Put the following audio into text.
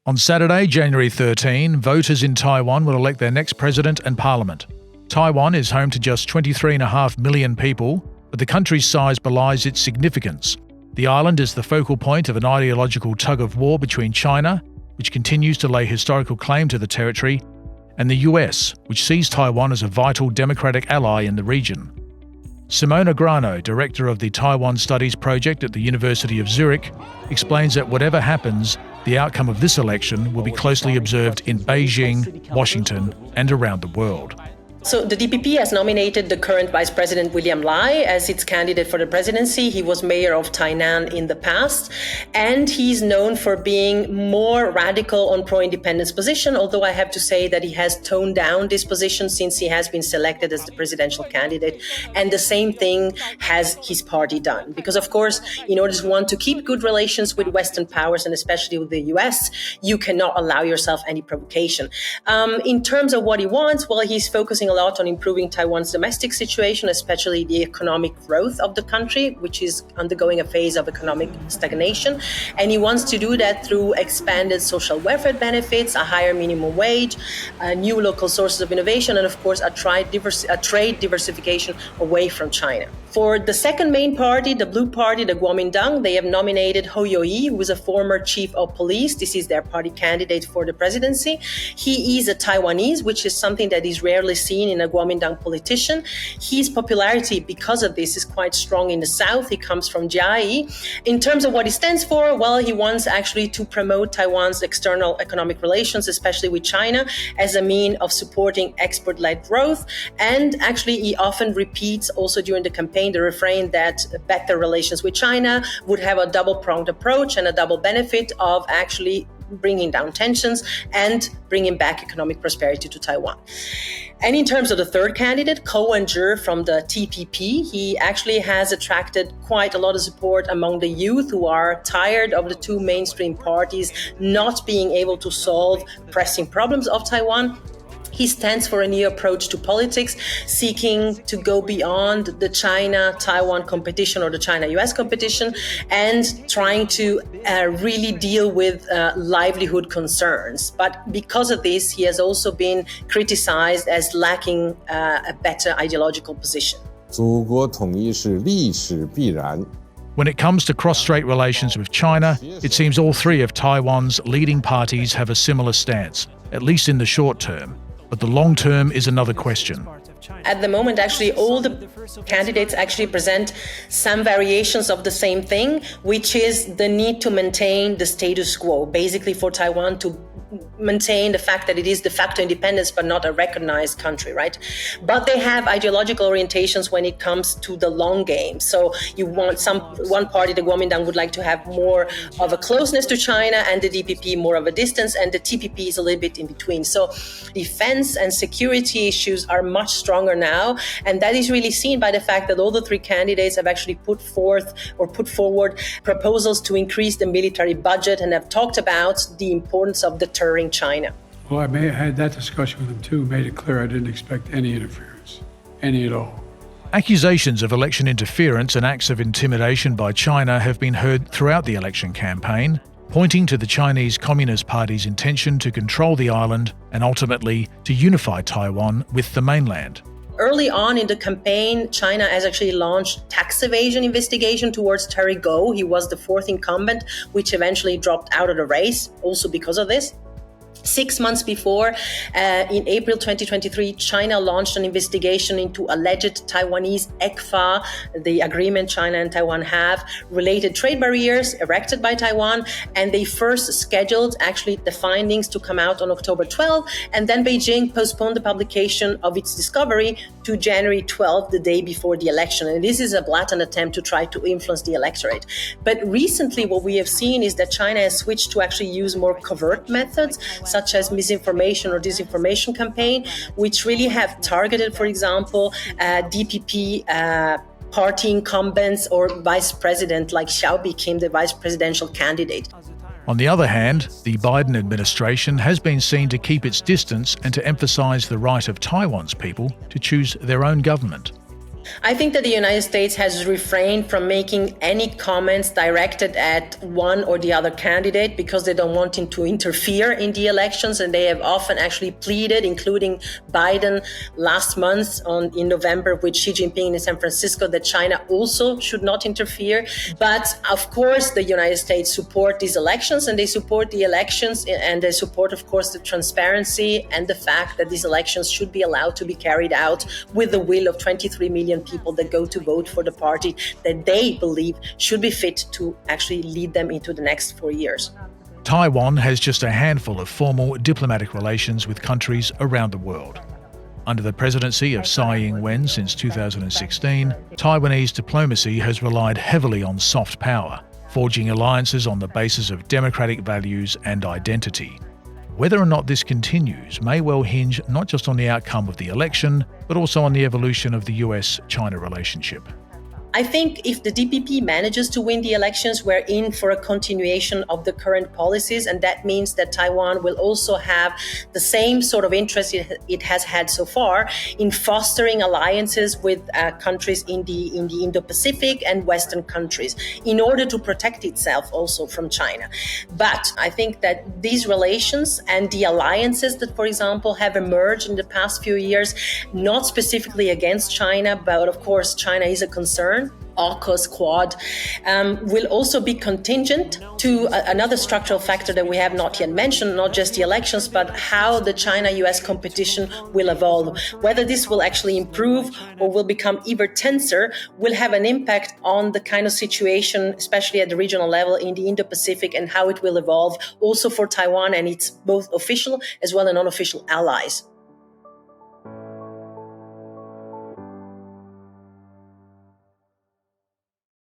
On Saturday, January 13, voters in Taiwan will elect their next president and parliament. Taiwan is home to just 23.5 million people, but the country's size belies its significance. The island is the focal point of an ideological tug-of-war between China, which continues to lay historical claim to the territory, and the US, which sees Taiwan as a vital democratic ally in the region. Simona Grano, director of the Taiwan Studies Project at the University of Zurich, explains that whatever happens, the outcome of this election will be closely observed in Beijing, Washington, and around the world. So the DPP has nominated the current Vice President William Lai as its candidate for the presidency. He was mayor of Tainan in the past, and he's known for being more radical on pro-independence position, although I have to say that he has toned down this position since he has been selected as the presidential candidate. And the same thing has his party done. Because, of course, in order to keep good relations with Western powers, and especially with the US, you cannot allow yourself any provocation. In terms of what he wants, well, he's focusing a lot on improving Taiwan's domestic situation, especially the economic growth of the country, which is undergoing a phase of economic stagnation. And he wants to do that through expanded social welfare benefits, a higher minimum wage, new local sources of innovation, and of course, a trade diversification away from China. For the second main party, the Blue Party, the Kuomintang, they have nominated Hou Youyi, who is a former chief of police. This is their party candidate for the presidency. He is a Taiwanese, which is something that is rarely seen in a Kuomintang politician. His popularity, because of this, is quite strong in the south. He comes from Jiayi. In terms of what he stands for, well, he wants actually to promote Taiwan's external economic relations, especially with China, as a mean of supporting export-led growth. And actually, he often repeats also during the campaign the refrain that better relations with China would have a double-pronged approach and a double benefit of actually bringing down tensions and bringing back economic prosperity to Taiwan. And in terms of the third candidate, Ko Wen-je from the TPP, he actually has attracted quite a lot of support among the youth who are tired of the two mainstream parties not being able to solve pressing problems of Taiwan. He stands for a new approach to politics, seeking to go beyond the China-Taiwan competition or the China-US competition, and trying to really deal with livelihood concerns. But because of this, he has also been criticized as lacking a better ideological position. 祖国统一是历史必然。 When it comes to cross-strait relations with China, it seems all three of Taiwan's leading parties have a similar stance, at least in the short term. But the long term is another question. At the moment, actually, all the candidates actually present some variations of the same thing, which is the need to maintain the status quo, basically for Taiwan to maintain the fact that it is de facto independence but not a recognized country, right? But they have ideological orientations when it comes to the long game. So you want one party, the Kuomintang, would like to have more of a closeness to China, and the DPP more of a distance, and the TPP is a little bit in between. So defense and security issues are much stronger now, and that is really seen by the fact that all the three candidates have actually put forward proposals to increase the military budget and have talked about the importance of deterring China. Well, I had that discussion with him too, made it clear I didn't expect any interference, any at all. Accusations of election interference and acts of intimidation by China have been heard throughout the election campaign, pointing to the Chinese Communist Party's intention to control the island and ultimately to unify Taiwan with the mainland. Early on in the campaign, China has actually launched tax evasion investigation towards Terry Gou. He was the fourth incumbent, which eventually dropped out of the race, also because of this. 6 months before, in April 2023, China launched an investigation into alleged Taiwanese ECFA, the agreement China and Taiwan have, related trade barriers erected by Taiwan. And they first scheduled actually the findings to come out on October 12, and then Beijing postponed the publication of its discovery to January 12, the day before the election. And this is a blatant attempt to try to influence the electorate. But recently, what we have seen is that China has switched to actually use more covert methods, such as misinformation or disinformation campaign, which really have targeted, for example, DPP party incumbents or vice president, like Xiao became the vice presidential candidate. On the other hand, the Biden administration has been seen to keep its distance and to emphasize the right of Taiwan's people to choose their own government. I think that the United States has refrained from making any comments directed at one or the other candidate because they don't want him to interfere in the elections, and they have often actually pleaded, including Biden last month in November with Xi Jinping in San Francisco, that China also should not interfere. But of course, the United States support these elections, and they support the elections, and they support, of course, the transparency and the fact that these elections should be allowed to be carried out with the will of 23 million people that go to vote for the party that they believe should be fit to actually lead them into the next 4 years. Taiwan has just a handful of formal diplomatic relations with countries around the world. Under the presidency of Tsai Ing-wen since 2016, Taiwanese diplomacy has relied heavily on soft power, forging alliances on the basis of democratic values and identity. Whether or not this continues may well hinge not just on the outcome of the election, but also on the evolution of the US-China relationship. I think if the DPP manages to win the elections, we're in for a continuation of the current policies, and that means that Taiwan will also have the same sort of interest it has had so far in fostering alliances with countries in the Indo-Pacific and Western countries in order to protect itself also from China. But I think that these relations and the alliances that, for example, have emerged in the past few years, not specifically against China, but of course China is a concern, AUKUS, Quad, will also be contingent to another structural factor that we have not yet mentioned, not just the elections, but how the China-US competition will evolve. Whether this will actually improve or will become even tenser will have an impact on the kind of situation, especially at the regional level in the Indo-Pacific, and how it will evolve also for Taiwan and its both official as well as non-official allies.